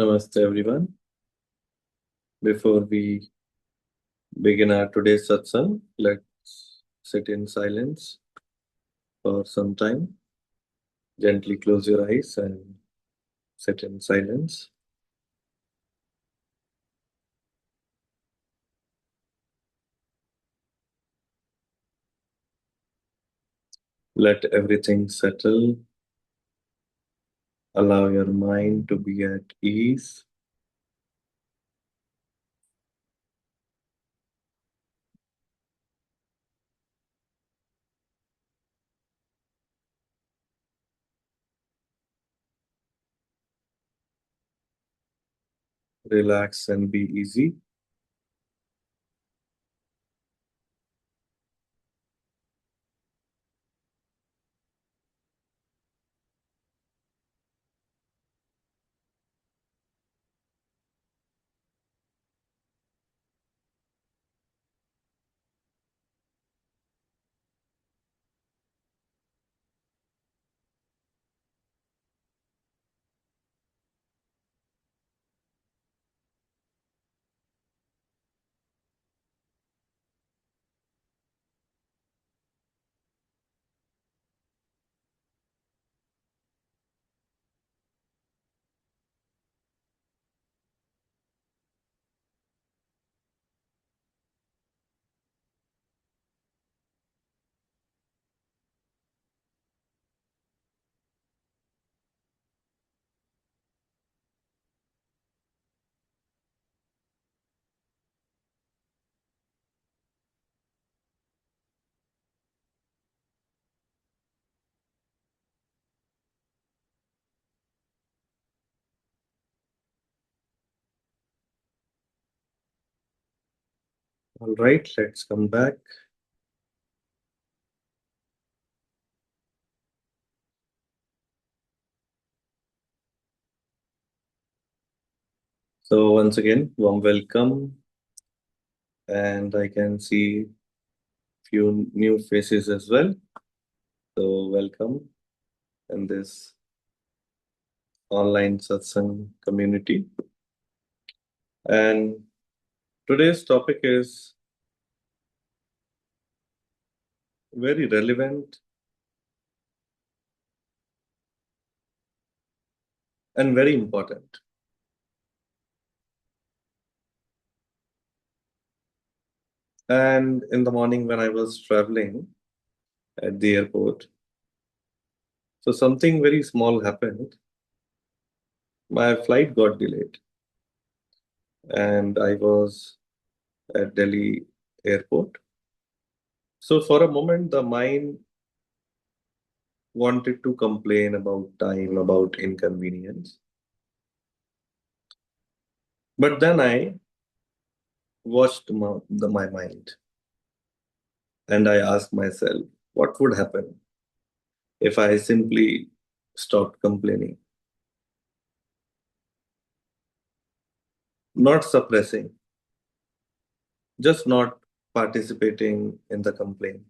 Namaste, everyone. Before we begin our today's satsang, let's sit in silence for some time. Gently close your eyes and sit in silence. Let everything settle. Allow your mind to be at ease. Relax and be easy. All right, let's come back. So, once again, warm welcome. And I can see few new faces as well. So, welcome in this online satsang community. And today's topic is very relevant and very important. And in the morning, when I was traveling at the airport, so something very small happened. My flight got delayed, and I was at Delhi airport. So for a moment, the mind wanted to complain about time, about inconvenience. But then I watched my mind and I asked myself, what would happen if I simply stopped complaining, not suppressing, just not participating in the complaint?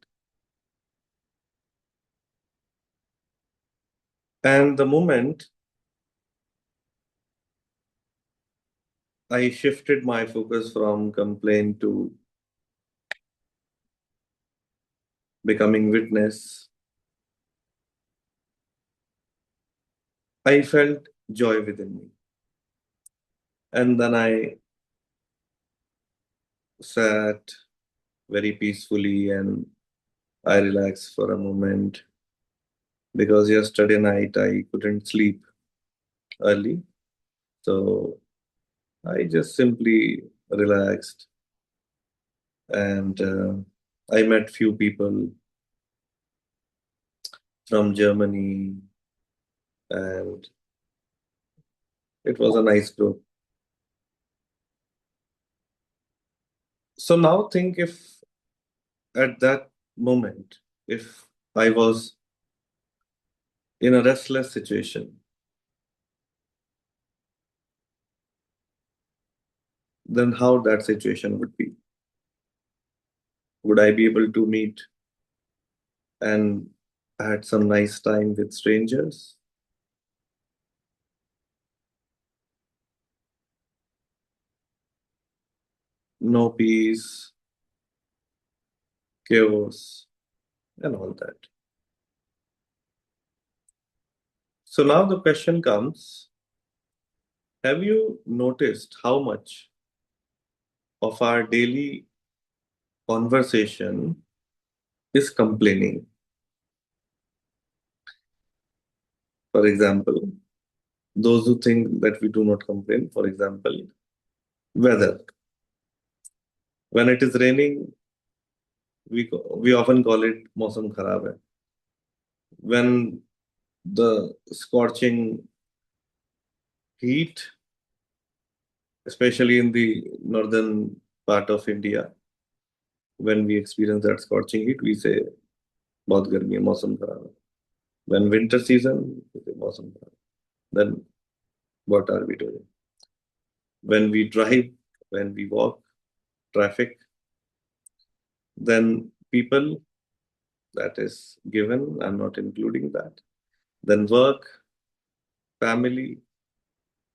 And the moment I shifted my focus from complaint to becoming witness, I felt joy within me. And then I sat very peacefully and I relaxed for a moment because yesterday night I couldn't sleep early. So I just simply relaxed and I met few people from Germany and it was a nice group. So now think if at that moment, if I was in a restless situation, then how that situation would be? Would I be able to meet and had some nice time with strangers? no peace, chaos, and all that. So now the question comes, have you noticed how much of our daily conversation is complaining? For example, those who think that we do not complain, for example, weather. When it is raining, we often call it मौसम खराब है. When the scorching heat, especially in the northern part of India, when we experience that scorching heat, we say बहुत गर्मी है, मौसम खराब है. When winter season, we say मौसम खराब है. Then what are we doing? When we drive, when we walk, traffic, then people, that is given, I'm not including that. Then work, family,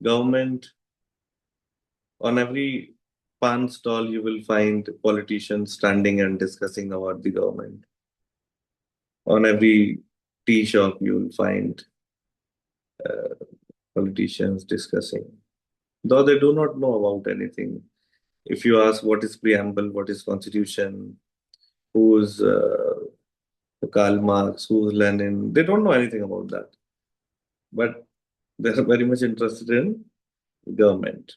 government, on every pan stall, you will find politicians standing and discussing about the government. On every tea shop, you will find politicians discussing, though they do not know about anything. If you ask what is preamble, what is constitution, who's Karl Marx, who's Lenin, they don't know anything about that. But they're very much interested in government.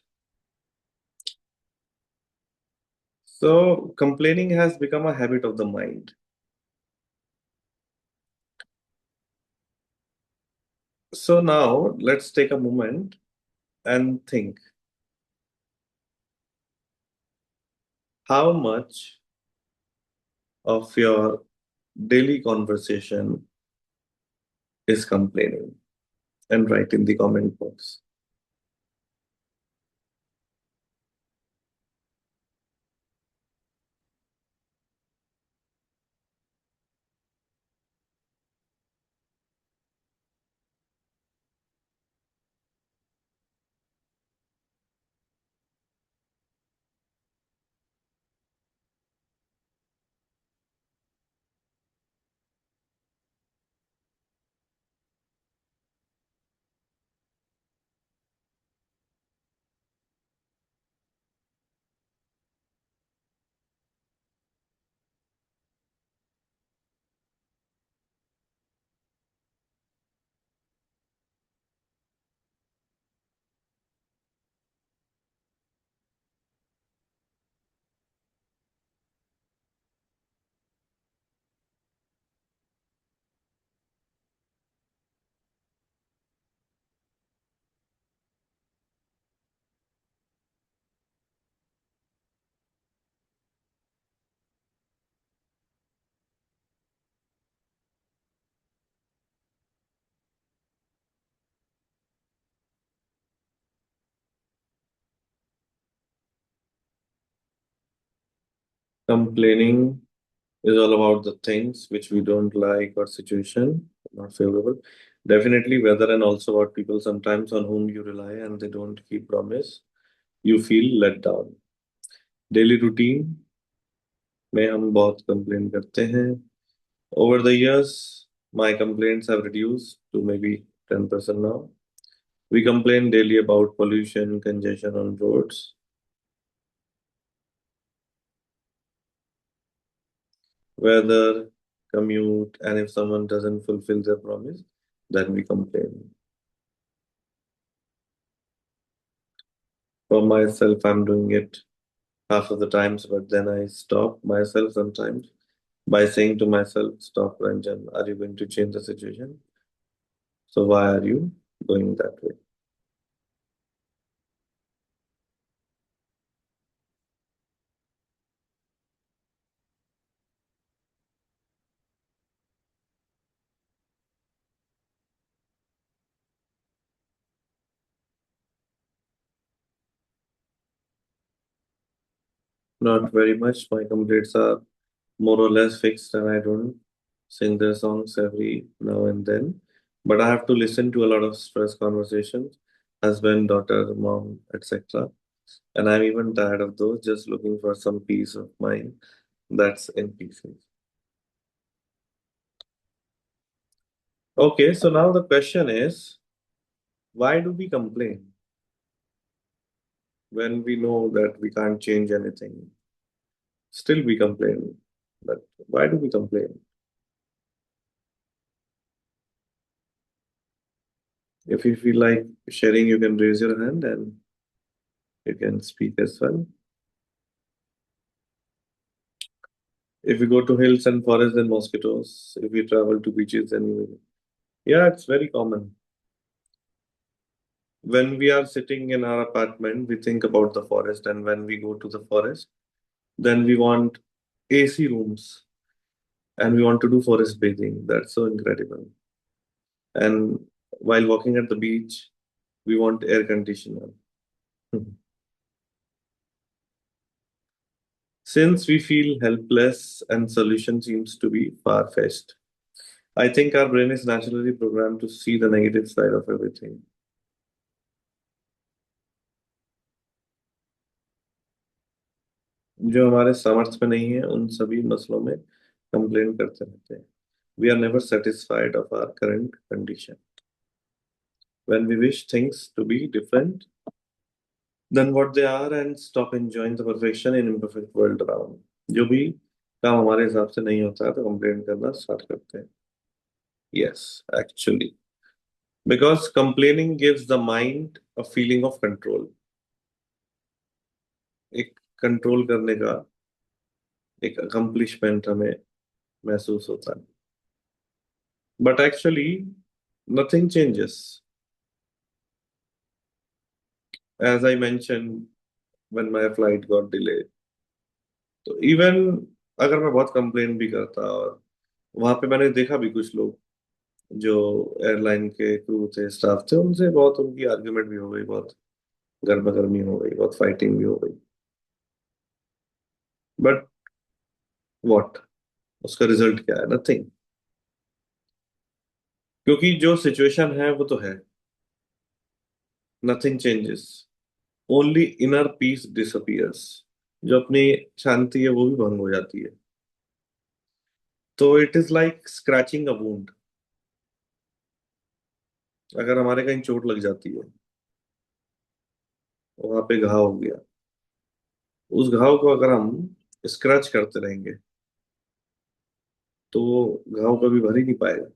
So complaining has become a habit of the mind. So now let's take a moment and think how much of your daily conversation is complaining, and write in the comment box. Complaining is all about the things which we don't like or situation not favorable. Definitely weather, and also about people sometimes on whom you rely and they don't keep promise. You feel let down. Daily routine में हम बहुत complain करते हैं. Over the years, my complaints have reduced to maybe 10% now. We complain daily about pollution, congestion on roads, weather, commute, and if someone doesn't fulfill their promise, then we complain. For myself, I'm doing it half of the times, but then I stop myself sometimes by saying to myself, stop, Ranjan, are you going to change the situation? So why are you going that way? Not very much. My complaints are more or less fixed, and I don't sing their songs every now and then. But I have to listen to a lot of stress conversations, husband, daughter, mom, etc. And I'm even tired of those, just looking for some peace of mind that's in pieces. Okay, so now the question is, why do we complain when we know that we can't change anything? Still we complain. But why do we complain? If you feel like sharing, you can raise your hand and you can speak as well. If you go to hills and forests, then mosquitoes. If you travel to beaches, then you... Yeah, it's very common. When we are sitting in our apartment, we think about the forest, and when we go to the forest, then we want AC rooms and we want to do forest bathing. That's so incredible. And while walking at the beach, we want air conditioner. Since we feel helpless and solution seems to be far-fetched, I think our brain is naturally programmed to see the negative side of everything. जो हमारे सामर्थ्य में नहीं है उन सभी मसलों में कंप्लेन करते रहते हैं. We are never satisfied of our current condition. When we wish things to be different than what they are and stop enjoying the perfection in imperfect world around. जो भी काम हमारे हिसाब से नहीं होता है तो कंप्लेन करना स्टार्ट करते हैं. Yes, actually. Because complaining gives the mind a feeling of control. एक कंट्रोल करने का एक अकम्प्लिशमेंट हमें महसूस होता है. But actually, nothing changes. As I mentioned, when my flight got delayed. तो इवन अगर मैं बहुत कंप्लेन भी करता और वहां पे मैंने देखा भी कुछ लोग जो एयरलाइन के क्रू थे स्टाफ थे उनसे बहुत उनकी आर्ग्यूमेंट भी हो गई, बहुत गर्मा गर्मी हो गई, बहुत फाइटिंग भी हो गई. बट व्हाट, उसका रिजल्ट क्या है? नथिंग. क्योंकि जो सिचुएशन है वो तो है. Nothing changes. Only inner peace disappears. जो अपनी शांति है वो भी भंग हो जाती है. तो it is like scratching a wound. अगर हमारे कहीं चोट लग जाती है, वहां पे घाव हो गया, उस घाव को अगर हम स्क्रैच करते रहेंगे तो वो घाव कभी भर ही नहीं पाएगा.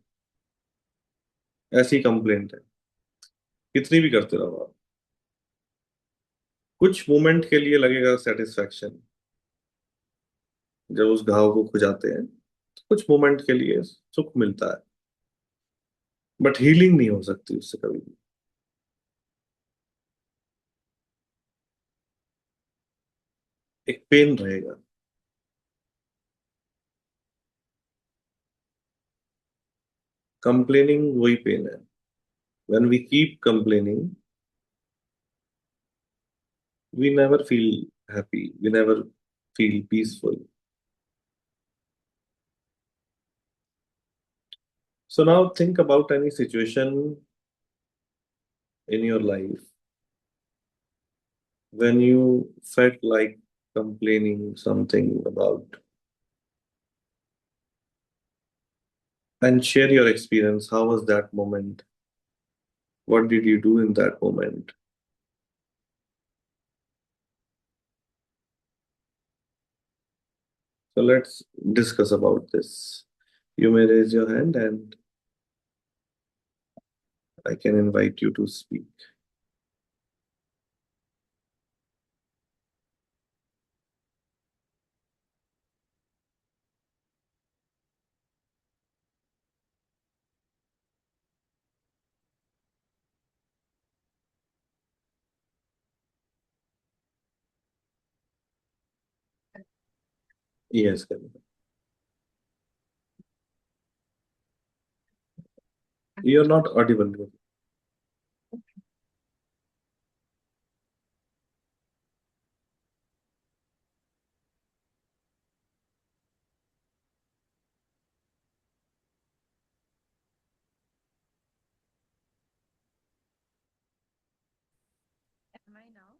ऐसी कंप्लेंट है. कितनी भी करते रहो आप, कुछ मोमेंट के लिए लगेगा सेटिस्फेक्शन जब उस घाव को खुजाते हैं, तो कुछ मोमेंट के लिए सुख मिलता है. बट हीलिंग नहीं हो सकती उससे कभी भी. एक पेन रहेगा. कंप्लेनिंग वही पेन है. When we keep complaining, we never feel happy, we never feel peaceful. So now think about any situation in your life when you felt like complaining something about, and share your experience. How was that moment? What did you do in that moment? So let's discuss about this. You may raise your hand and I can invite you to speak. Yes, Kanika. You're not audible. Am I now?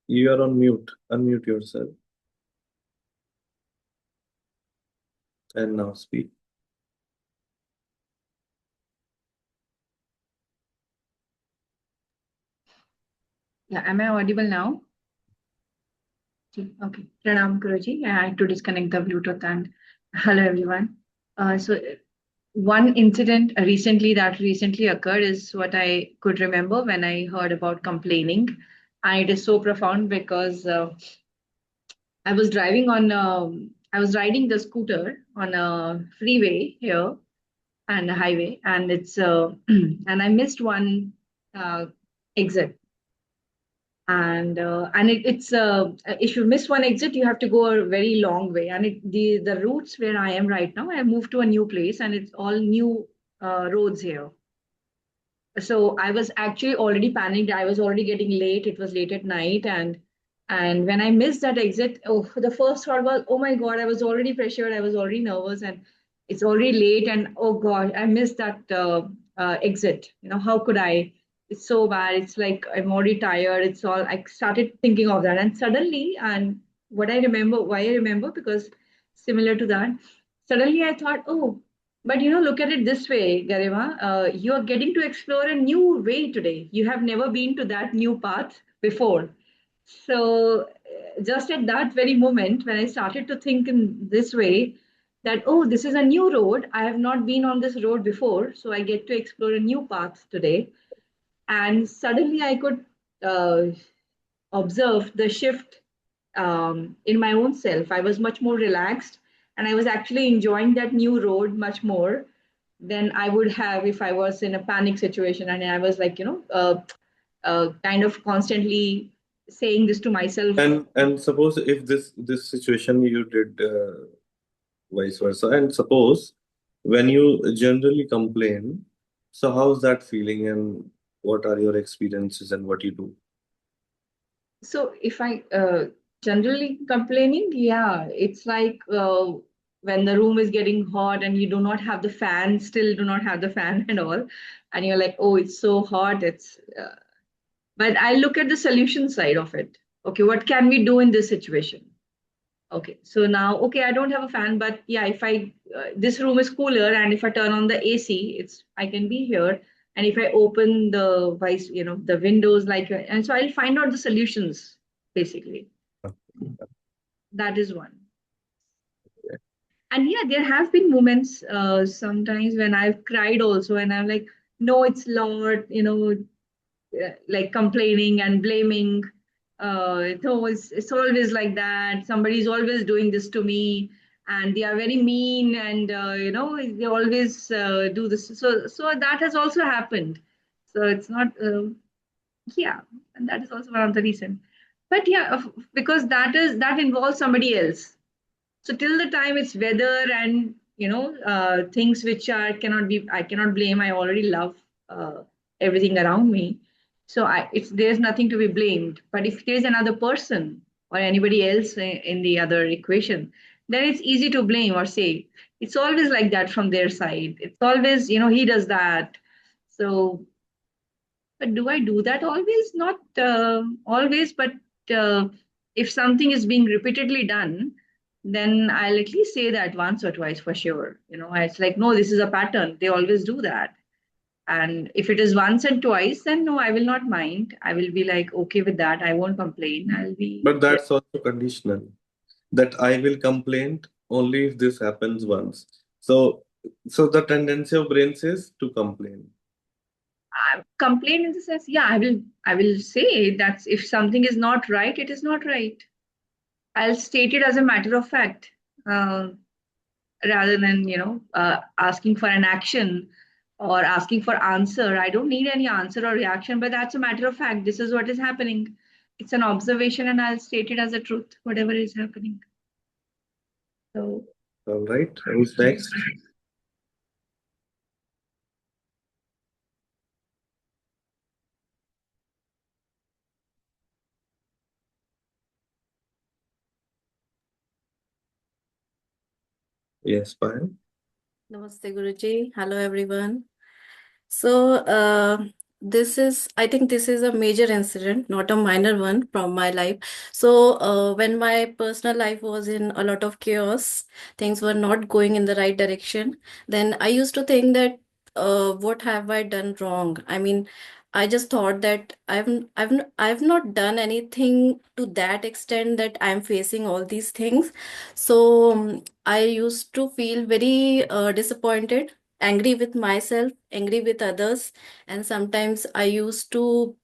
You are on mute. Unmute yourself and now speak. Yeah, am I audible now? Okay. Pranam Guruji. I had to disconnect the Bluetooth and hello everyone. So one incident recently occurred is what I could remember when I heard about complaining, and it is so profound because I was riding the scooter on a freeway here and a highway, and it's and I missed one uh, exit and it's if you miss one exit you have to go a very long way and the routes where I am right now, I have moved to a new place and it's all new roads here. So I was actually already panicked. I was already getting late. It was late at night, and when I missed that exit, oh, the first thought was, oh my God, I was already pressured. I was already nervous, and it's already late. And oh God, I missed that exit. You know, how could I? It's so bad. It's like I'm already tired. It's all. I started thinking of that, and suddenly, and what I remember, why I remember, because similar to that, suddenly I thought, oh, but look at it this way, Garima. You are getting to explore a new way today. You have never been to that new path before. So, just at that very moment, when I started to think in this way, that, oh, this is a new road. I have not been on this road before. So, I get to explore a new path today. And suddenly I could uh, observe the shift in my own self. I was much more relaxed and I was actually enjoying that new road much more than I would have if I was in a panic situation and I was like, kind of constantly saying this to myself. And suppose if this situation you did vice versa, and suppose when you generally complain, so how's that feeling and what are your experiences and what you do? So if I generally complaining, yeah, it's like when the room is getting hot and you do not have the fan, still do not have the fan and all, and you're like, oh, it's so hot. But I look at the solution side of it. Okay, what can we do in this situation? Okay, so now, okay, I don't have a fan, but yeah, if I this room is cooler, and if I turn on the AC, it's I can be here, and if I open the vice, the windows, like, and so I'll find out the solutions basically. That is one. And yeah, there have been moments sometimes when I've cried also, and I'm like, no, it's Lord, like complaining and blaming. No, it's always like that. Somebody's always doing this to me, and they are very mean, and they always do this. So that has also happened. So it's not, yeah, and that is also one of the reason. But yeah, because that involves somebody else. So till the time it's weather and things which are cannot be I cannot blame. I already love everything around me. So it's there's nothing to be blamed. But if there's another person or anybody else in the other equation, then it's easy to blame or say it's always like that from their side. It's always he does that. So but do I do that always? Not always, but uh, if something is being repeatedly done, then I'll at least say that once or twice for sure. It's like, no, this is a pattern. They always do that. And if it is once and twice, then no, I will not mind. I will be like, okay with that. I won't complain. I'll be But that's also conditional. That I will complain only if this happens once. So, so the tendency of brains is to complain. complain in the sense, yeah, I will say that if something is not right, it is not right. I'll state it as a matter of fact. Rather than asking for an action or asking for answer. I don't need any answer or reaction, but that's a matter of fact. This is what is happening. It's an observation and I'll state it as a truth, whatever is happening. So All right. Who's next? Yes, fine. Namaste, Guruji. Hello, everyone. So, I think this is a major incident, not a minor one from my life. So, when my personal life was in a lot of chaos, things were not going in the right direction, then I used to think that, what have I done wrong? I mean, I just thought that I've not done anything to that extent that I'm facing all these things. So, I used to feel very disappointed, angry with myself, angry with others, and sometimes I used to,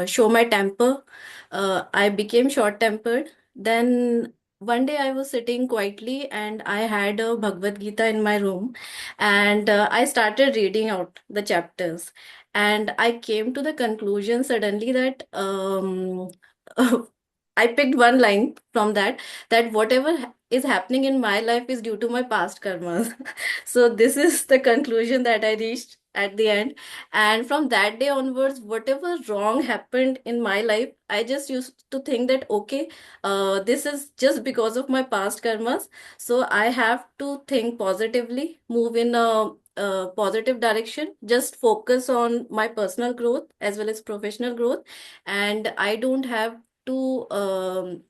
show my temper. I became short tempered. Then one day I was sitting quietly and I had a Bhagavad Gita in my room, and I started reading out the chapters. And I came to the conclusion suddenly that, I picked one line from that whatever is happening in my life is due to my past karmas. So this is the conclusion that I reached at the end. And from that day onwards, whatever wrong happened in my life, I just used to think that, okay, this is just because of my past karmas. So I have to think positively, move in a positive direction, just focus on my personal growth as well as professional growth. And I don't have to,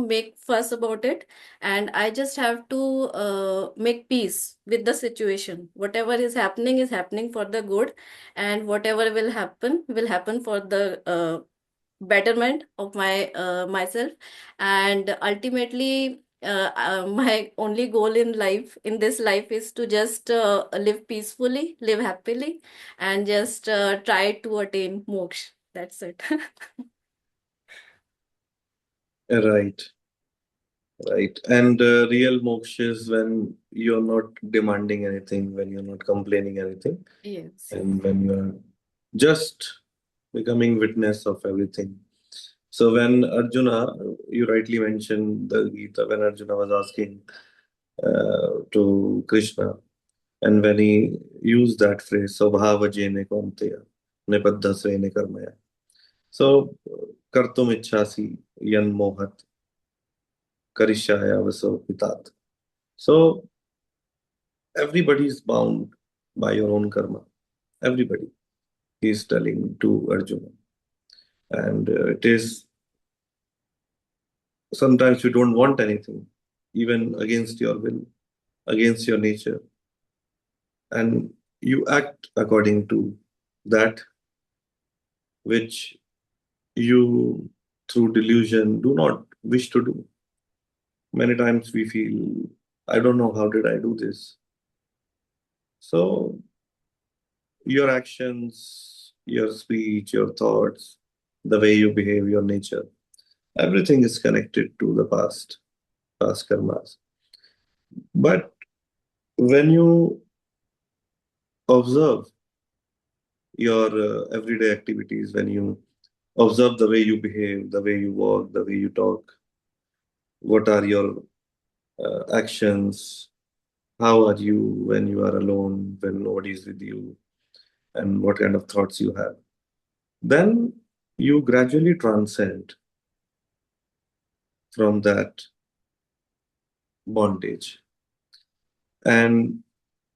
make fuss about it. And I just have to make peace with the situation. Whatever is happening for the good, and whatever will happen for the betterment of myself. And ultimately, my only goal in this life is to just live peacefully, live happily, and just try to attain moksha. That's it. Right, right. And real moksha is when you're not demanding anything, when you're not complaining anything, Yes. and when you're just becoming witness of everything. So when Arjuna, you rightly mentioned the Gita, when Arjuna was asking to Krishna, and when he used that phrase, Swabhava jene kaunteya, nibaddha svene karmaya. So, kartum ichhasi yan mohat karishaya vaso pitat. So, everybody is bound by your own karma. Everybody, he is telling to Arjuna. And it is sometimes you don't want anything, even against your will, against your nature, and you act according to that which you, through delusion, do not wish to do. Many times we feel, I don't know how did I do this. So your actions, your speech, your thoughts, the way you behave, your nature, everything is connected to the past karmas. But when you observe your everyday activities, when you observe the way you behave, the way you walk, the way you talk, what are your actions, how are you when you are alone, when nobody is with you, and what kind of thoughts you have, then you gradually transcend from that bondage. And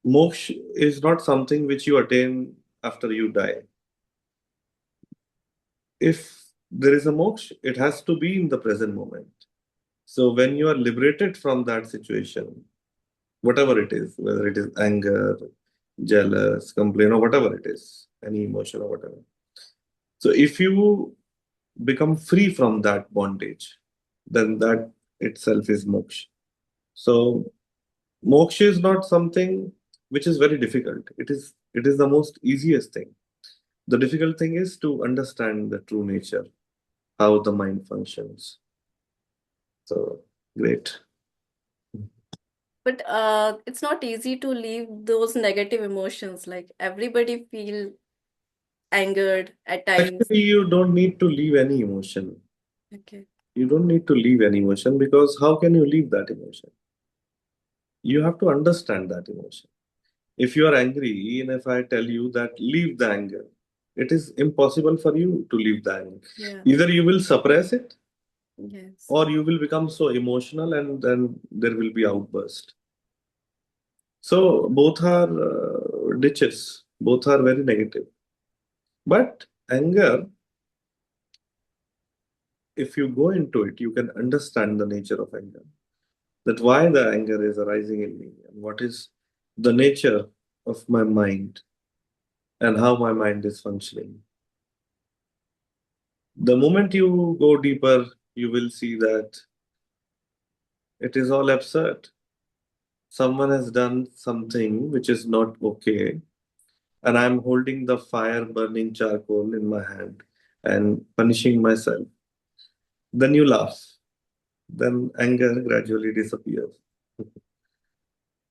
moksha is not something which you attain after you die. If there is a moksha, it has to be in the present moment. So when you are liberated from that situation, whatever it is, whether it is anger, jealous, complaint, or whatever it is, any emotion or whatever. So if you become free from that bondage, then that itself is moksha. So moksha is not something which is very difficult. It is the most easiest thing. The difficult thing is to understand the true nature, how the mind functions. So great. But it's not easy to leave those negative emotions. Like everybody feel angered at times. Actually, you don't need to leave any emotion. Okay. You don't need to leave any emotion because how can you leave that emotion? You have to understand that emotion. If you are angry, even if I tell you that leave the anger, it is impossible for you to leave the anger. Yeah. Either you will suppress it Yes. or you will become so emotional and then there will be outburst. So both are ditches. Both are very negative. But anger, if you go into it, you can understand the nature of anger. That why the anger is arising in me and what is the nature of my mind and how my mind is functioning. The moment you go deeper, you will see that it is all absurd. Someone has done something which is not okay, and I'm holding the fire burning charcoal in my hand and punishing myself. Then you laugh. Then anger gradually disappears.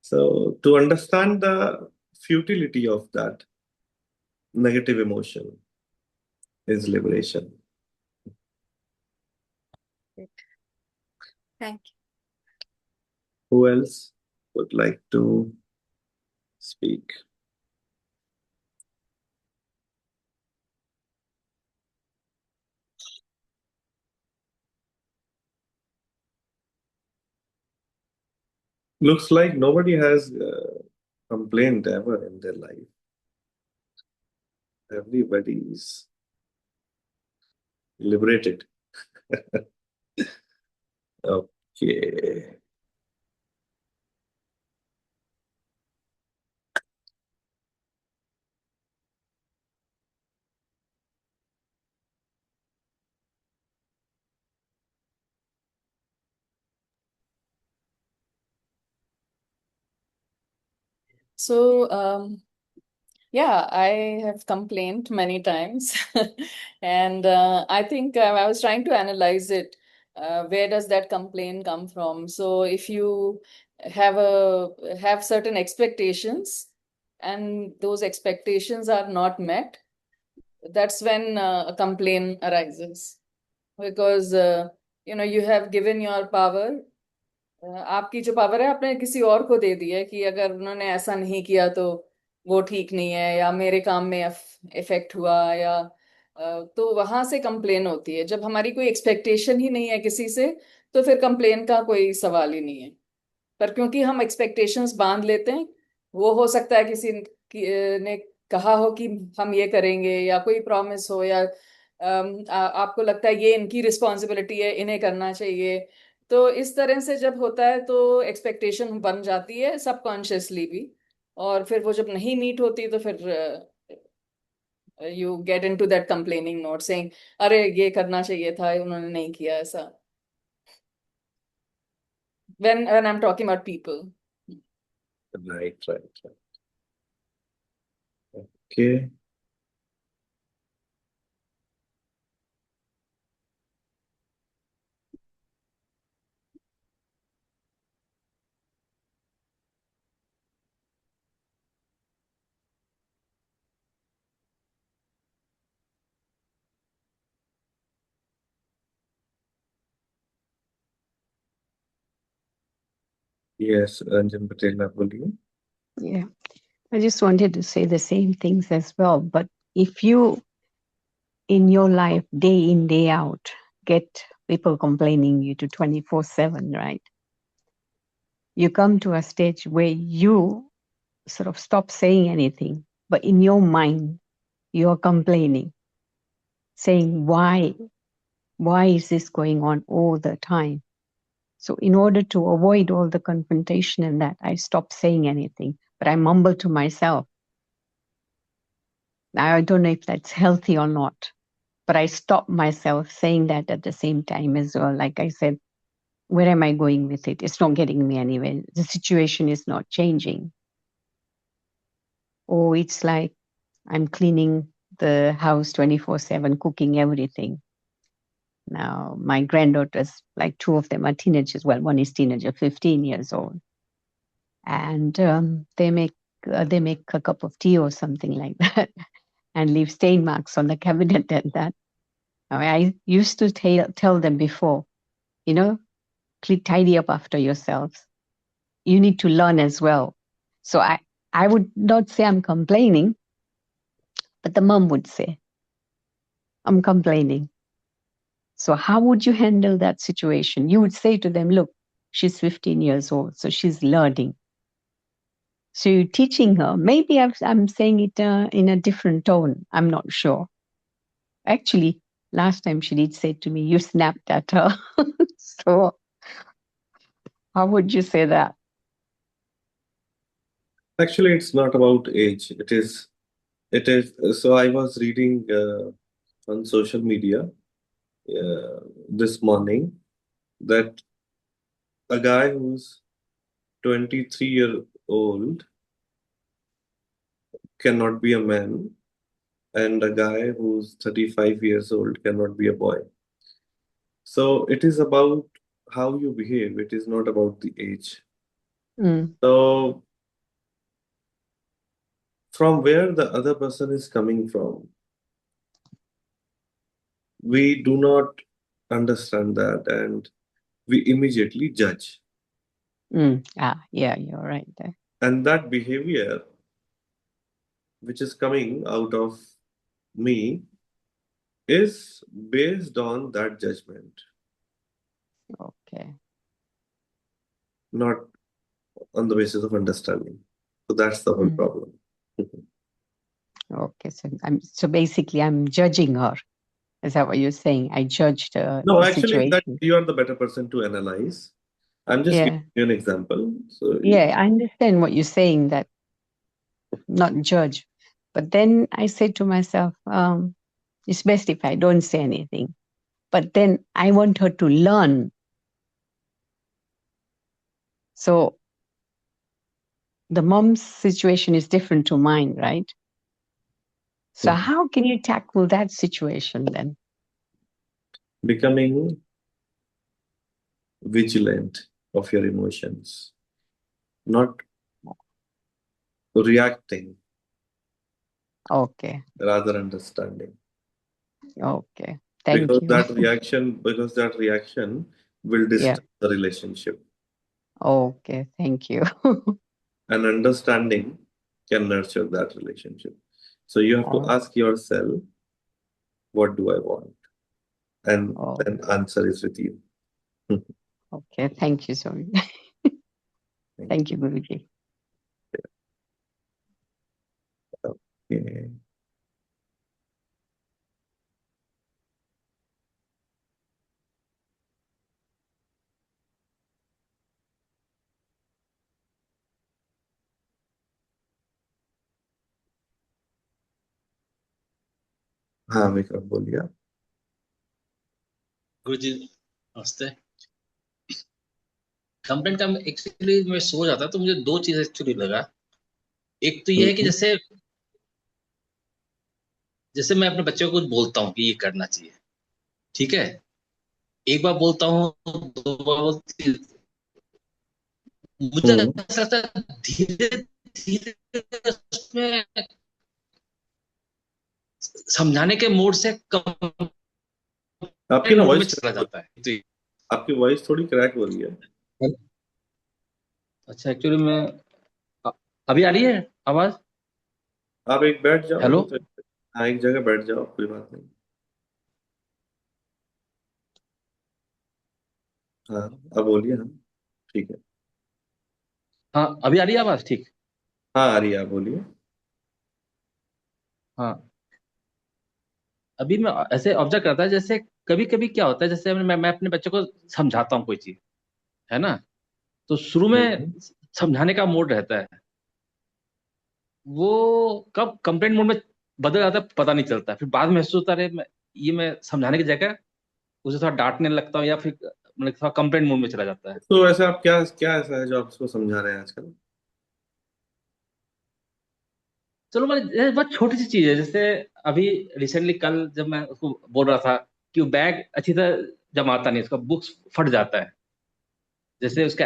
So, to understand the futility of that negative emotion is liberation. Great. Thank you. Who else would like to speak? Looks like nobody has complained ever in their life. Everybody's liberated. Okay. So, yeah, I have complained many times, and I think I was trying to analyze it. Where does that complaint come from? So, if you have certain expectations, and those expectations are not met, that's when a complaint arises. Because you have given your power, आपकी जो power है आपने किसी और को दे दी है कि अगर उन्होंने ऐसा नहीं किया तो वो ठीक नहीं है या मेरे काम में इफेक्ट हुआ या तो वहां से कंप्लेन होती है जब हमारी कोई एक्सपेक्टेशन ही नहीं है किसी से तो फिर कंप्लेन का कोई सवाल ही नहीं है पर क्योंकि हम एक्सपेक्टेशंस बांध लेते हैं वो हो सकता है ने कहा हो कि हम ये करेंगे या कोई प्रॉमिस हो या आपको लगता है ये इनकी रिस्पॉन्सिबिलिटी है इन्हें करना चाहिए तो इस तरह से जब होता है तो एक्सपेक्टेशन बन जाती है सबकॉन्शियसली भी और फिर वो जब नहीं मीट होती तो फिर you get into that complaining note saying अरे ये करना चाहिए था उन्होंने नहीं किया ऐसा when I'm talking about people. Right, right, right. Okay. Yes, Ranjan Patel, आप बोलिए. Yeah, I just wanted to say the same things as well. But if you, in your life, day in, day out, get people complaining you to 24/7, right? You come to a stage where you sort of stop saying anything, but in your mind, you're complaining, saying, why is this going on all the time? So in order to avoid all the confrontation and that, I stop saying anything, but I mumble to myself. Now, I don't know if that's healthy or not, but I stop myself saying that at the same time as well. Like I said, where am I going with it? It's not getting me anywhere. The situation is not changing. Or it's like I'm cleaning the house 24/7, cooking everything. Now, my granddaughters, like two of them are teenagers. Well, one is teenager, 15 years old. And they make a cup of tea or something like that and leave stain marks on the cabinet and that. I used to tell them before, tidy up after yourselves. You need to learn as well. So I would not say I'm complaining, but the mom would say, I'm complaining. So how would you handle that situation? You would say to them, look, she's 15 years old, so she's learning. So you're teaching her. Maybe I'm saying it in a different tone. I'm not sure. Actually, last time she did say to me, "You snapped at her." So how would you say that? Actually, it's not about age. It is. So I was reading on social media this morning that a guy who's 23-year old cannot be a man, and a guy who's 35 years old cannot be a boy. So it is about how you behave. It is not about the age. Mm, So from where the other person is coming from, we do not understand that, and we immediately judge. yeah, you're right there. And that behavior, which is coming out of me, is based on that judgment, Okay. not on the basis of understanding. So that's the whole Mm, problem. okay. So basically I'm judging her. Is that what you're saying? I judged No, the actually, that situation. you are the better person to analyze. I'm just giving Yeah. you an example. So Yeah, I understand what you're saying, that not judge. But then I said to myself, it's best if I don't say anything. But then I want her to learn. So the mom's situation is different to mine, right? So how can you tackle that situation then? becoming vigilant of your emotions, not reacting, Okay. rather understanding. Okay. Thank you. Because that reaction will Yeah. disturb the relationship. Okay. Thank you. And understanding can nurture that relationship. So you have to Oh, ask yourself, what do I want? And oh, then answer is with you. okay. Thank you so much. Thank Thank you. you, Guruji. Okay. हाँ विक्रम बोलिए आप। गुरुजी नमस्ते। Complaint का actually मैं सो जाता तो मुझे दो चीज एक्चुअली लगा। एक तो ये है कि जैसे जैसे मैं अपने बच्चे को कुछ बोलता हूँ कि ये करना चाहिए, ठीक है, एक बार बोलता हूँ, दो बार बोलती, मुझे ऐसा लगता है धीरे धीरे उसमें समझाने के मोड से कंप्लेंट आपकी ना मोड में वॉइस चला जाता है। तो आपकी वॉइस थोड़ी क्रैक हो रही है। अच्छा एक्चुअली मैं अभी आ रही है आवाज? आप एक बैठ जाओ हेलो, नहीं तो हाँ एक जगह बैठ जाओ, कोई बात नहीं। हाँ अब बोलिए। हाँ ठीक है। हाँ अभी आ रही है आवाज? ठीक। हाँ आ रही है, आप बोलिए। हाँ अभी मैं ऐसे ऑब्जर्व करता है, जैसे कभी कभी क्या होता है, जैसे मैं अपने बच्चे को समझाता हूँ कोई चीज, है ना, तो शुरू में हम्म। समझाने का मोड रहता है, वो कब कंप्लेंट मोड में बदल जाता है पता नहीं चलता। फिर बाद में महसूस होता है मैं समझाने की जगह उसे थोड़ा डांटने लगता हूँ, या फिर मतलब थोड़ा कंप्लेंट मोड में चला जाता है। तो ऐसे आप क्या क्या ऐसा है जो आप उसको समझा रहे हैं आजकल? चलो मैं ये बहुत छोटी सी चीज है, जैसे अभी रिसेंटली कल जब मैं उसको बोल रहा था कि वो बैग अच्छी तरह जमाता नहीं, उसका बुक्स फट जाता है, जैसे उसका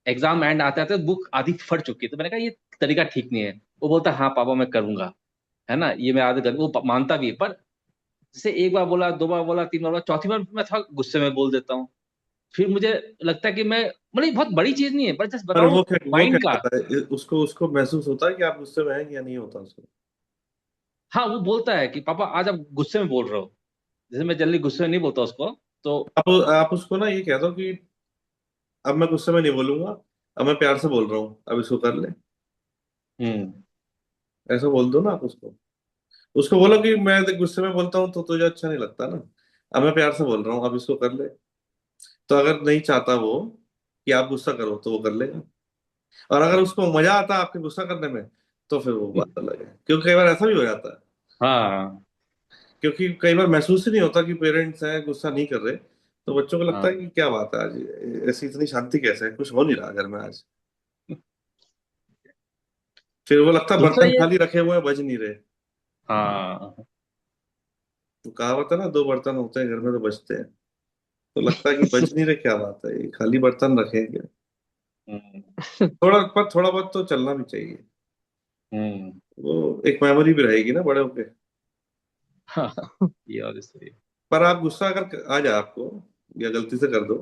एग्जाम एंड आता है तो बुक आधी फट चुकी है, तो मैंने कहा ये तरीका ठीक नहीं है। वो बोलता हाँ पापा मैं करूंगा, है ना, ये मैं आदत कर, वो मानता भी है, पर जैसे एक बार बोला, दो बार बोला, तीन बार बोला, चौथी बार मैं थोड़ा गुस्से में बोल देता हूँ। फिर मुझे लगता है कि मैं मतलब ये बहुत बड़ी चीज नहीं है, पर जस्ट पर बताओ वो क्या माइंड का। करता है, उसको उसको महसूस होता है कि आप गुस्से में हैं या नहीं होता उसको? हाँ वो बोलता है कि पापा आज आप गुस्से में बोल रहे हो, जैसे मैं जल्दी गुस्से में नहीं बोलता उसको, तो आप उसको ना ये कह दो कि अब मैं गुस्से में नहीं बोलूंगा, अब मैं प्यार से बोल रहा हूँ, अब इसको कर ले। ऐसा बोल दो ना आप उसको। उसको बोलो कि मैं गुस्से में बोलता हूँ तो तुझे अच्छा नहीं लगता ना, अब मैं प्यार से बोल रहा हूँ, अब इसको कर ले। तो अगर नहीं चाहता वो कि आप गुस्सा करो तो वो कर लेगा। और अगर उसको मजा आता है आपके गुस्सा करने में, तो फिर वो बात अलग है, क्योंकि कई बार ऐसा भी हो जाता है। हाँ क्योंकि कई बार महसूस ही नहीं होता कि पेरेंट्स हैं गुस्सा नहीं कर रहे, तो बच्चों को लगता हाँ। है कि क्या बात है आज, ऐसी इतनी शांति कैसे है, कुछ हो नहीं रहा घर में आज। फिर वो लगता है दूसरा बर्तन ये, खाली रखे हुए हैं, बज नहीं रहे। हाँ। तो कहावत है ना, दो बर्तन होते हैं घर में तो बजते हैं। तो लगता है कि बज नहीं रहे, क्या बात है, ये खाली बर्तन रखेंगे। हम्म। थोड़ा बहुत तो चलना भी चाहिए। हम्म। वो एक मेमोरी भी रहेगी ना बड़े होके। हाँ, ये और सही। पर आप गुस्सा अगर आ जाए आपको, या गलती से कर दो,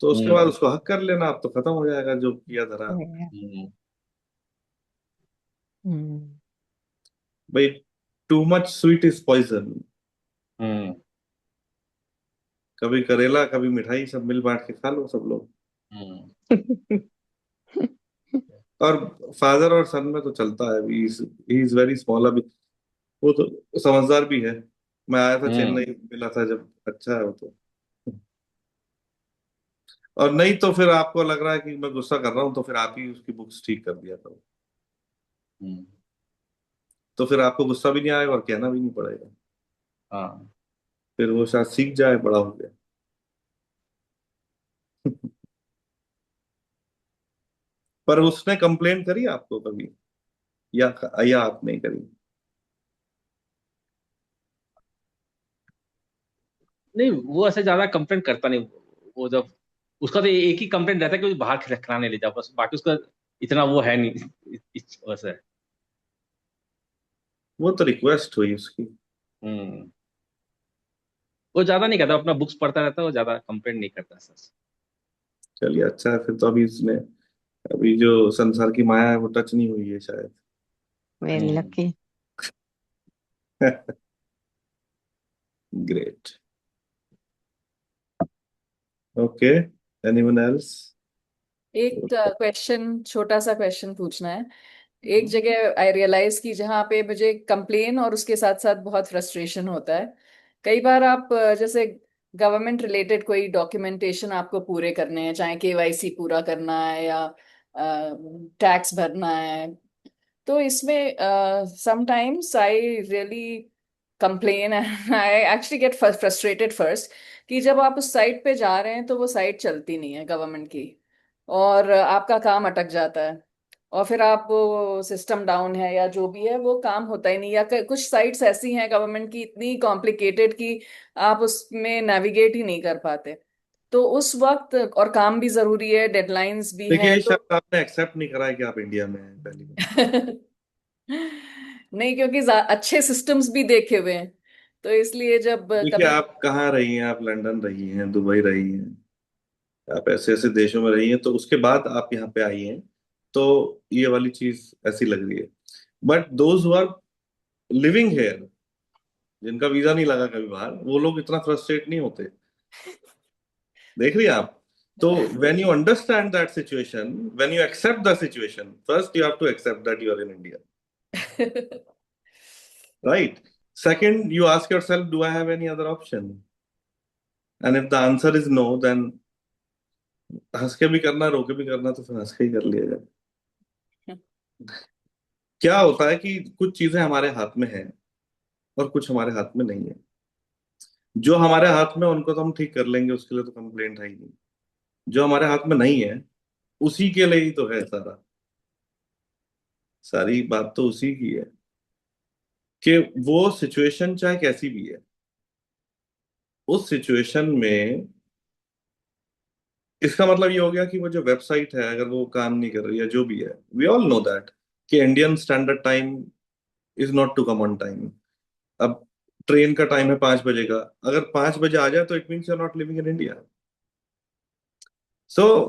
तो उसके बाद हम्म। उसको हक कर लेना, आप तो खत्म हो जाएगा जो किया धरा। Yeah. हम्म। Mm. भाई, too much sweet is poison. Hmm. कभी करेला कभी मिठाई, सब मिल बांट के खा लो सब लोग। हम्म। और फादर और सन में तो चलता है, ही इज वेरी स्मॉल अभी, वो तो समझदार भी है। मैं आया था हम्म। चेन्नई, मिला था जब, अच्छा है वो तो। और नहीं तो फिर आपको लग रहा है कि मैं गुस्सा कर रहा हूँ, तो फिर आप ही उसकी बुक्स ठीक कर दिया करो। हम्म। तो फिर आपको गुस्सा भी नहीं आएगा और कहना भी नहीं पड़ेगा। हाँ। फिर वो शायद सीख जाए बड़ा हो गया। पर उसने कंप्लेन करी आपको कभी, या आप नहीं करी? नहीं, वो ऐसे ज्यादा कंप्लेंट करता नहीं। वो जब, उसका तो एक ही कंप्लेंट रहता है कि मुझे बाहर खिलाने ले जाओ, बस। बाकी उसका इतना वो है नहीं वैसे। वो तो रिक्वेस्ट हुई उसकी। हम्म। वो ज्यादा नहीं करता, अपना बुक्स पढ़ता रहता है, वो ज्यादा कंप्लेंट नहीं करता सर। चलिए अच्छा है, फिर तो अभी इसने, अभी जो संसार की माया है वो टच नहीं हुई है शायद। Very हम्म। lucky. Great. Okay, anyone else? एक क्वेश्चन, छोटा सा क्वेश्चन पूछना है। एक जगह आई रियलाइज की जहाँ पे मुझे कंप्लेन और उसके साथ साथ बहुत फ्रस्ट्रेशन होता है। कई बार आप जैसे गवर्नमेंट रिलेटेड कोई डॉक्यूमेंटेशन आपको पूरे करने हैं, चाहे केवाईसी पूरा करना है या टैक्स भरना है, तो इसमें sometimes I really complain and I actually get frustrated first कि जब आप उस साइट पे जा रहे हैं तो वो साइट चलती नहीं है गवर्नमेंट की, और आपका काम अटक जाता है, और फिर आप वो सिस्टम डाउन है या जो भी है वो काम होता ही नहीं, या कुछ साइट्स ऐसी हैं गवर्नमेंट की इतनी कॉम्प्लिकेटेड कि आप उसमें नेविगेट ही नहीं कर पाते। तो उस वक्त, और काम भी जरूरी है, डेडलाइंस भी देखिए, हैं, ये तो शायद आपने एक्सेप्ट नहीं करा है कि आप इंडिया में हैं, पहली बात। नहीं, क्योंकि अच्छे सिस्टम्स भी देखे हुए हैं, तो इसलिए जब देखिए, कभी। आप कहाँ रही हैं, आप लंदन रही हैं, दुबई रही हैं, आप ऐसे ऐसे देशों में रही हैं, तो उसके बाद आप यहाँ पे आई हैं, तो ये वाली चीज ऐसी लग रही है। But those who are living here, जिनका वीजा नहीं लगा कभी बाहर, वो लोग इतना फ्रस्ट्रेट नहीं होते। देख रही हैं आप? तो when you understand that situation, when you accept the situation, first you have to accept that you are in India, right? Second, you ask yourself, do I have any other option? And if the answer is no, then हंस के भी करना, रो के भी करना, तो फिर हंस के ही कर लिया जाए। क्या होता है कि कुछ चीजें हमारे हाथ में हैं और कुछ हमारे हाथ में नहीं है। जो हमारे हाथ में, उनको तो हम ठीक कर लेंगे, उसके लिए तो कंप्लेंट है ही नहीं। जो हमारे हाथ में नहीं है, उसी के लिए ही तो है सारा, सारी बात तो उसी की है, कि वो सिचुएशन चाहे कैसी भी है, उस सिचुएशन में, इसका मतलब ये हो गया कि वो जो वेबसाइट है अगर वो काम नहीं कर रही है, जो भी है, वी ऑल नो दैट कि Indian standard time is not to come on time. अब ट्रेन का टाइम है 5 बजे का, अगर 5 बजे आ जाए तो it means you are not living in India. So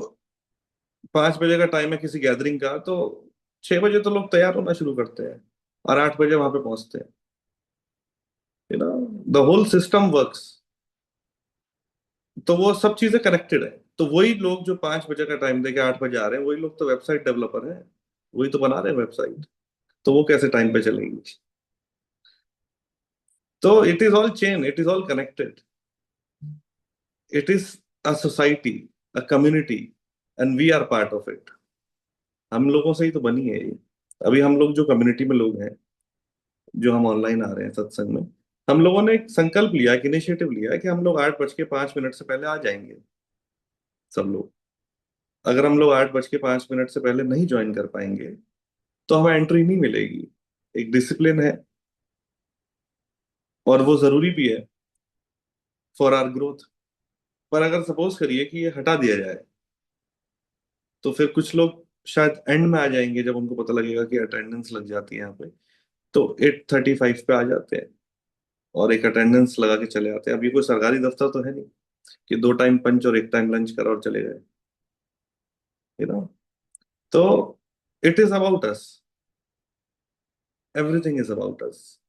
5 बजे का टाइम है किसी गैदरिंग का, तो 6 बजे तो लोग तैयार होना शुरू करते हैं और 8 बजे वहां पे पहुंचते हैं। You know, the whole system works. तो वो सब चीजें कनेक्टेड है। तो वही लोग जो 5 बजे का टाइम देके 8 बजे आ रहे हैं, वही लोग तो वेबसाइट डेवलपर हैं। वही तो बना रहे हैं वेबसाइट, तो वो कैसे टाइम पे चलेगी? तो it is all chain, it is all connected, it is a society, a community, and we are part of it. हम लोगों से ही तो बनी है ये। अभी हम लोग जो कम्युनिटी में लोग हैं, जो हम ऑनलाइन आ रहे हैं सत्संग में, हम लोगों ने एक संकल्प लिया, एक इनिशिएटिव लिया है कि हम लोग 8:05 से पहले आ जाएंगे, सब लोग। अगर हम लोग 8:05 से पहले नहीं ज्वाइन कर पाएंगे तो हमें एंट्री नहीं मिलेगी। एक डिसिप्लिन है, और वो जरूरी भी है फॉर आवर ग्रोथ। पर अगर सपोज करिए कि ये हटा दिया जाए, तो फिर कुछ लोग शायद एंड में आ जाएंगे, जब उनको पता लगेगा कि अटेंडेंस लग जाती है यहाँ पे, तो 8:35 पे आ जाते हैं और एक अटेंडेंस लगा के चले आते हैं। अब ये कोई सरकारी दफ्तर तो है नहीं कि 2 टाइम पंच और 1 टाइम लंच करा और चले गए, यू नो। तो it is about us, everything is about us,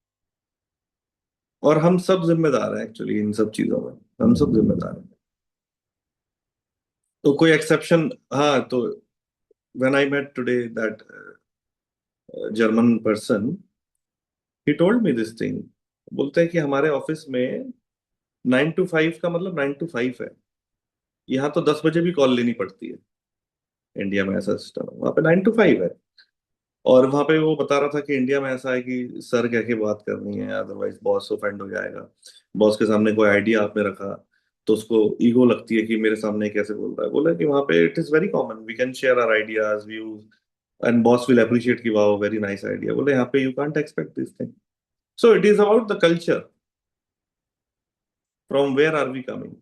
और हम सब जिम्मेदार हैं एक्चुअली इन सब चीजों में। हम सब जिम्मेदार हैं, तो कोई एक्सेप्शन। हाँ, तो when I met today that German person, he told me this thing. बोलते हैं कि हमारे ऑफिस में 9 to 5 का मतलब 9 to 5 है। यहाँ तो 10 बजे भी कॉल लेनी पड़ती है। इंडिया में ऐसा सिस्टम है, वहाँ पे 9 to 5 है। और वहां पे वो बता रहा था कि इंडिया में ऐसा है कि सर कह के बात करनी है, अदरवाइज बॉस ऑफेंड हो जाएगा। बॉस के सामने कोई आइडिया आपने रखा तो उसको ईगो लगती है कि मेरे सामने कैसे बोल रहा है। बोला कि वहां पे it is very common, we can share our ideas, views, and boss will appreciate कि वाओ वेरी नाइस आइडिया। बोले यहाँ पे you can't expect this thing. So it is about the culture, from where are we coming,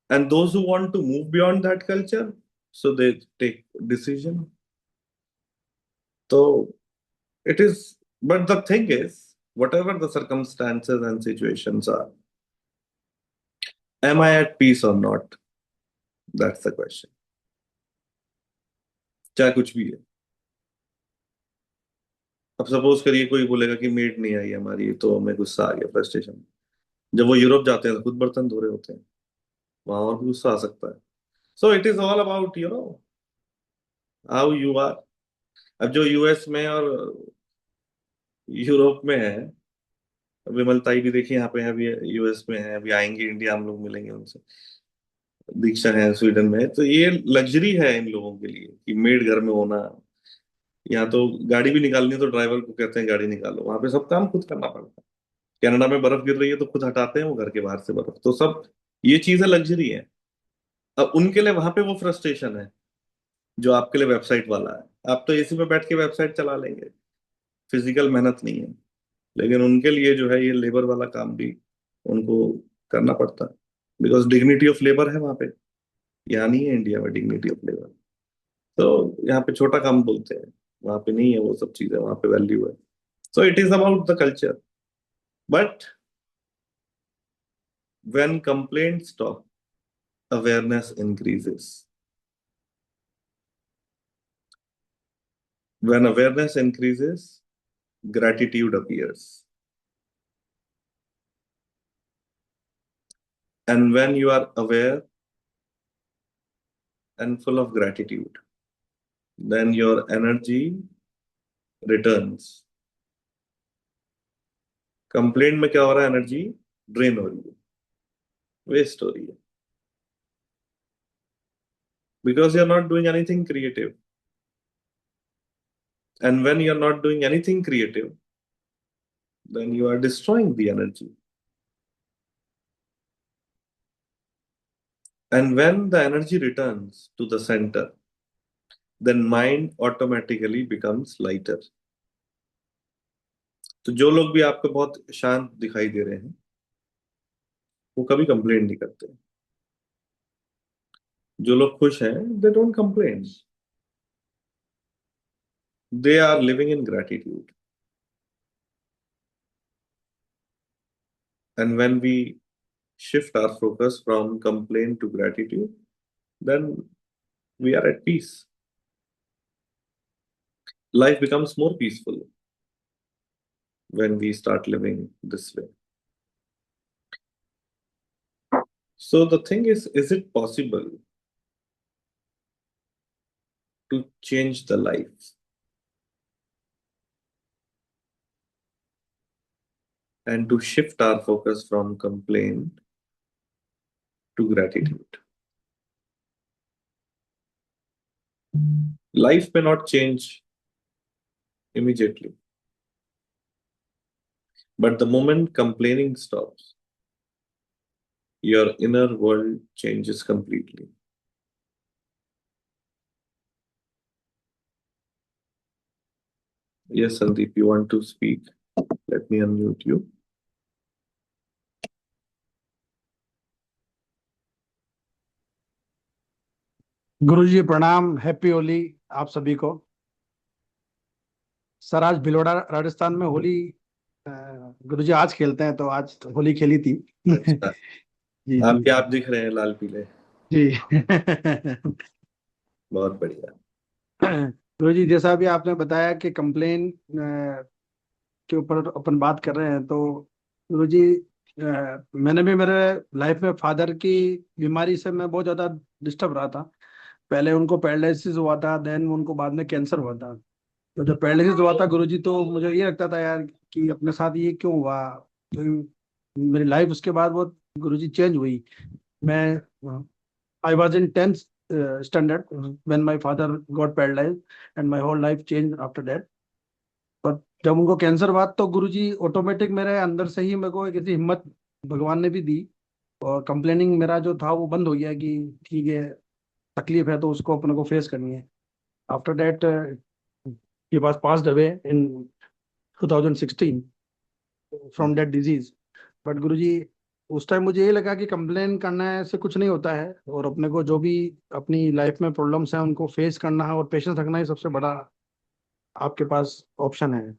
and those who want to move beyond that culture, so they take decision. तो it is, but the thing is, whatever the circumstances and situations are, am I at peace or not? That's the question. चाहे कुछ भी है। अब suppose करिए कोई बोलेगा कि मेड नहीं आई हमारी, तो हमें गुस्सा आ गया, फ्रस्ट्रेशन। जब वो यूरोप जाते हैं तो खुद बर्तन धो रहे होते हैं, वहां और भी गुस्सा आ सकता है। So it is all about how you are. अब जो यूएस में और यूरोप में है, विमल ताई भी देखिए यहाँ पे है, अभी यूएस में है, अभी आएंगे इंडिया, हम लोग मिलेंगे उनसे। दीक्षा है स्वीडन में, तो ये लग्जरी है इन लोगों के लिए कि मेड घर में होना। यहाँ तो गाड़ी भी निकालनी है तो ड्राइवर को कहते हैं गाड़ी निकालो, वहां पे सब काम खुद करना पड़ता है। कनाडा में बर्फ गिर रही है तो खुद हटाते हैं वो घर के बाहर से बर्फ, तो सब ये चीजें लग्जरी है। अब उनके लिए वहां पे वो फ्रस्ट्रेशन है जो आपके लिए वेबसाइट वाला है। आप तो एसी में बैठ के वेबसाइट चला लेंगे, फिजिकल मेहनत नहीं है। लेकिन उनके लिए जो है ये लेबर वाला काम भी उनको करना पड़ता है, बिकॉज डिग्निटी ऑफ लेबर है वहां पे। यहाँ नहीं है इंडिया में डिग्निटी ऑफ लेबर। तो यहाँ पे छोटा काम बोलते हैं, वहां पे नहीं है वो सब चीजें, वहां पे वैल्यू है। So it is about the culture. But when complaint stop, awareness increases. When awareness increases, gratitude appears. And when you are aware and full of gratitude, then your energy returns. Complaint में क्या हो रहा है? Energy drain हो रही है, waste हो रही है, because you're not doing anything creative. And when you're not doing anything creative, then you are destroying the energy. And when the energy returns to the center, then mind automatically becomes lighter. तो जो लोग भी आपको बहुत शांत दिखाई दे रहे हैं, वो कभी कंप्लेंट नहीं करते। जो लोग खुश हैं, they don't complain, they are living in gratitude. And when we shift our focus from complaint to gratitude, then we are at peace. Life becomes more peaceful when we start living this way. So the thing is it possible to change the life? and to shift our focus from complaint to gratitude. Life may not change immediately, but the moment complaining stops, your inner world changes completely. Yes, Sandeep, you want to speak? Let me unmute you. गुरुजी प्रणाम, happy Holi आप सभी को। Sir आज भिलोड़ा राजस्थान में होली गुरुजी आज खेलते हैं, तो आज तो होली खेली थी। अच्छा, जी आपके जी आप दिख रहे हैं लाल पीले। जी। बहुत बढ़िया। गुरुजी जैसा अभी आपने बताया कि कंप्लेन के ऊपर अपन बात कर रहे हैं, तो गुरुजी मैंने भी मेरे लाइफ में फादर की बीमारी से मैं बहुत ज्यादा डिस्टर्ब रहा था। पहले उनको पैरालिसिस हुआ था, देन उनको बाद में कैंसर हुआ था। तो जब पैरालिसिस हुआ था गुरुजी, तो मुझे ये लगता था यार कि अपने साथ ये क्यों हुआ। तो मेरी लाइफ उसके बाद बहुत गुरुजी चेंज हुई। मैं I was in 10th standard when my father got paralysed and my whole life change after that. पर जब उनको कैंसर हुआ तो गुरुजी ऑटोमेटिक मेरे अंदर से ही मेरे को एक ऐसी हिम्मत भगवान ने भी दी, और कंप्लेनिंग मेरा जो था वो बंद हो गया कि ठीक है, तकलीफ है तो उसको अपने को फेस करनी है। After that he was passed away in 2016 from that disease. But Guruji उस टाइम मुझे ये लगा कि कंप्लेन करने से कुछ नहीं होता है, और अपने को जो भी अपनी लाइफ में प्रॉब्लम्स हैं उनको फेस करना है और पेशेंस रखना ही सबसे बड़ा आपके पास ऑप्शन है।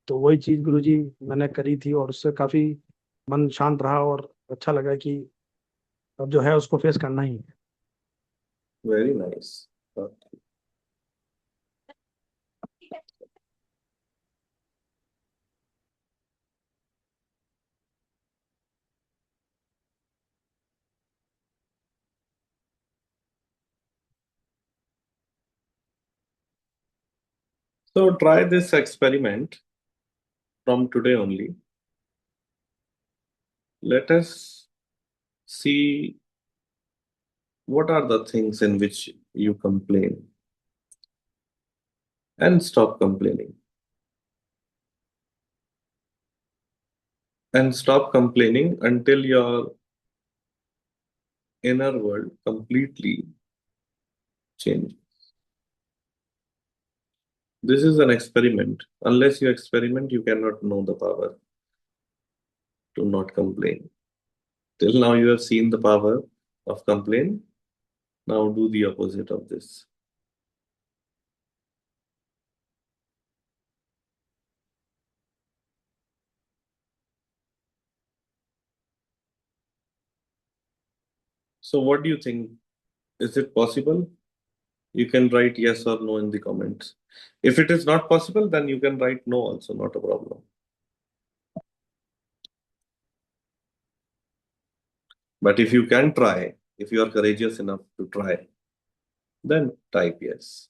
तो वही चीज गुरुजी मैंने करी थी, और उससे काफी मन शांत रहा और अच्छा लगा कि अब जो है उसको फेस करना ही है। Very nice. So try this experiment from today only. Let us see what are the things in which you complain and stop complaining. And stop complaining until your inner world completely changes. This is an experiment. Unless you experiment, you cannot know the power to not complain. Till now, you have seen the power of complain. Now, do the opposite of this. So, what do you think? Is it possible? You can write yes or no in the comments. If it is not possible, then you can write no also, not a problem. But if you can try, if you are courageous enough to try, then type yes.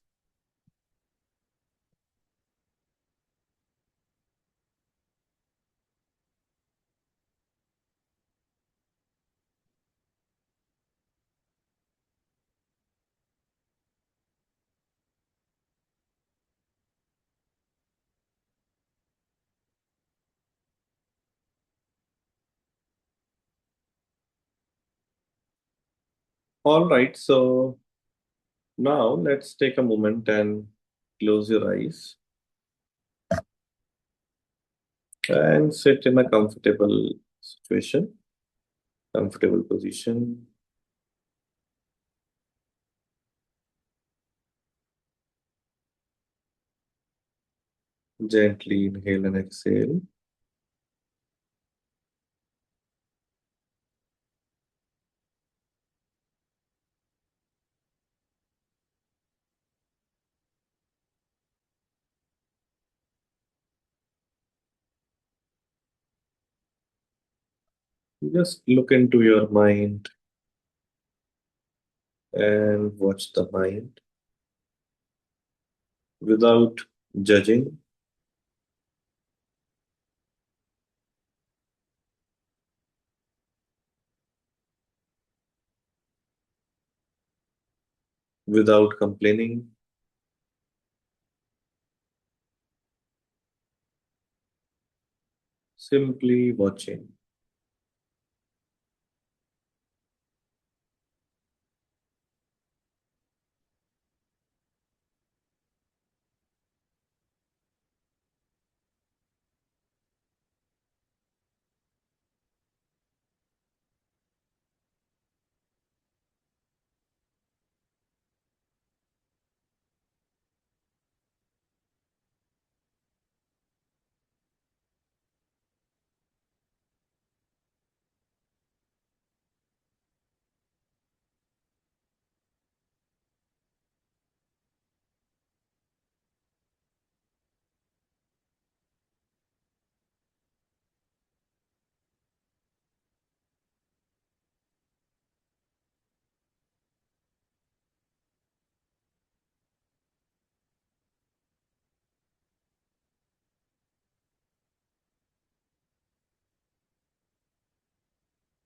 All right, so now let's take a moment and close your eyes and sit in a comfortable situation, comfortable position. Gently inhale and exhale. Just look into your mind and watch the mind without judging. without complaining, simply watching.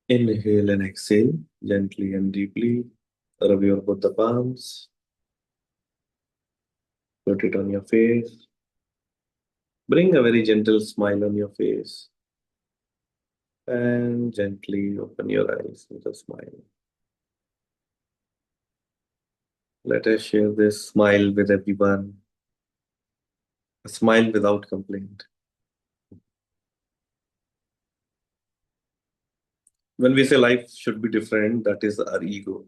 Inhale and exhale gently and deeply. Rub your both the palms. Put it on your face. Bring a very gentle smile on your face. And gently open your eyes with a smile. Let us share this smile with everyone. A smile without complaint. When we say life should be different, that is our ego.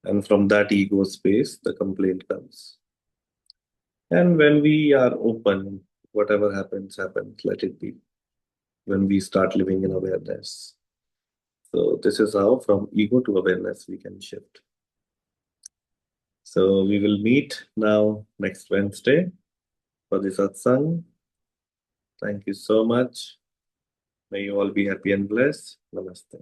And from that ego space, the complaint comes. And when we are open, whatever happens, happens, let it be. When we start living in awareness. So this is how from ego to awareness we can shift. So we will meet now next Wednesday for the satsang. Thank you so much. May you all be happy and blessed. Namaste.